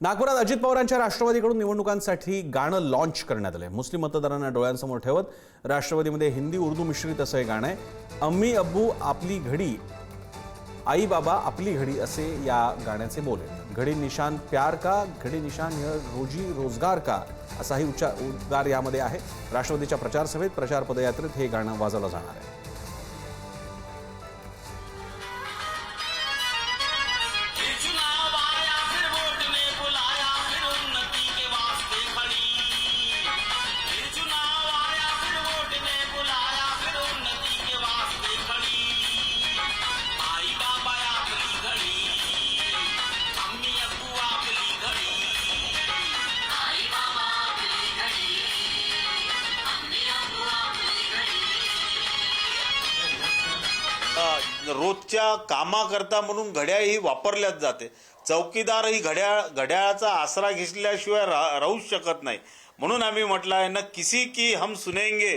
नागपुरात अजित पवारांच्या राष्ट्रवादीकडून निवडणुकांसाठी गाणं लॉन्च करण्यात आलंय। मुस्लिम मतदारांना डोळ्यांसमोर ठेवत राष्ट्रवादीमध्ये हिंदी उर्दू मिश्रित असं हे गाणं आहे। अम्मी अब्बू आपली घडी, आई बाबा आपली घडी असे या गाण्याचे बोल आहेत। घडी निशान प्यार का, घडी निशान यह रोजी रोजगार का असाही उद्गार यामध्ये आहे। राष्ट्रवादीच्या प्रचार सभेत, प्रचार पदयात्रेत हे गाणं वाजवलं जाणार आहे। रोजच्या कामाकरता म्हणून घड्याळ ही वापरल्याच जाते। चौकीदार ही घड्याळाचा आसरा घेतल्याशिवाय राहूच शकत नाही। म्हणून आम्ही म्हटलं आहे ना, किसी की हम सुनेंगे,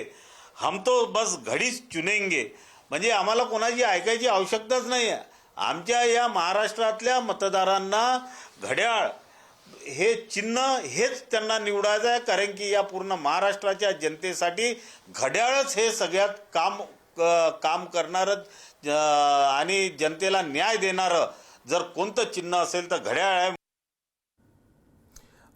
हम तो बस घडीच चुनेंगे। म्हणजे आम्हाला कोणाची ऐकायची आवश्यकताच नाही आहे। आमच्या या महाराष्ट्रातल्या मतदारांना घड्याळ हे चिन्ह हेच त्यांना निवडायचं आहे, कारण की या पूर्ण महाराष्ट्राच्या जनतेसाठी घड्याळच हे सगळ्यात काम करणारं आणि जनतेला न्याय देणारं जर कोणतं चिन्ह असेल तर घड्याळ आहे।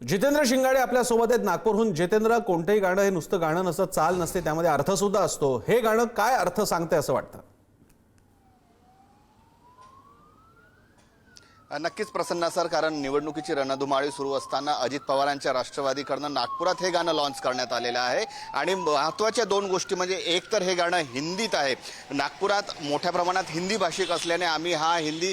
जितेंद्र शिंगाडे आपल्या सोबत आहेत नागपूरहून। जितेंद्र, कोणतेही गाणं हे नुसतं गाणं नसतं, चाल नसते, त्यामध्ये अर्थ सुद्धा असतो। हे गाणं काय अर्थ सांगते असं वाटतं? नक्कीच प्रसन्न सर, कारण निवडणुकीची रणधुमाळी सुरू असताना अजित पवारांच्या राष्ट्रवादीकडनं नागपुरात हे गाणं लॉन्च करण्यात आलेलं आहे। आणि महत्त्वाच्या दोन गोष्टी म्हणजे एक तर हे गाणं हिंदीत आहे। नागपुरात मोठ्या प्रमाणात हिंदी भाषिक असल्याने आम्ही हा हिंदी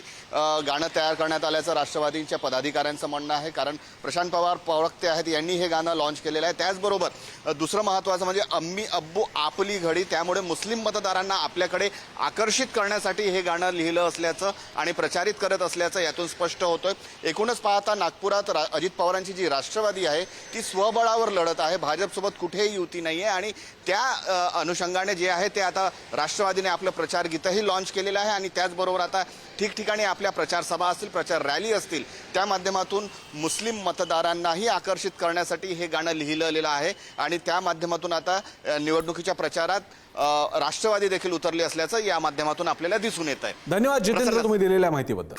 गाणं तयार करण्यात आल्याचं राष्ट्रवादीच्या पदाधिकाऱ्यांचं म्हणणं आहे, कारण प्रशांत पवार प्रवक्ते आहेत, यांनी हे गाणं लॉन्च केलेलं आहे। त्याचबरोबर दुसरं महत्त्वाचं म्हणजे अम्मी अब्बू आपली घडी, त्यामुळे मुस्लिम मतदारांना आपल्याकडे आकर्षित करण्यासाठी हे गाणं लिहिलं असल्याचं आणि प्रचारित करत असल्याचं यातून स्पष्ट होतोय। एकूणच पाहता नागपुरात अजित पवारांची जी राष्ट्रवादी आहे ती स्वबळावर लढत आहे, भाजपसोबत कुठेही युती नाही आहे। आणि त्या अनुषंगाने जे आहे ते आता राष्ट्रवादीने आपलं प्रचार गीतही लॉन्च केलेलं आहे। आणि त्याचबरोबर आता ठिकठिकाणी आपल्या प्रचार सभा असतील, प्रचार रॅली असतील, त्या माध्यमातून मुस्लिम मतदारांनाही आकर्षित करण्यासाठी हे गाणं लिहिलेलं आहे। आणि त्या माध्यमातून आता निवडणुकीच्या प्रचारात राष्ट्रवादी देखील उतरली असल्याचं या माध्यमातून आपल्याला दिसून येत आहे। धन्यवाद जितेंद्र, तुम्ही दिलेल्या माहितीबद्दल।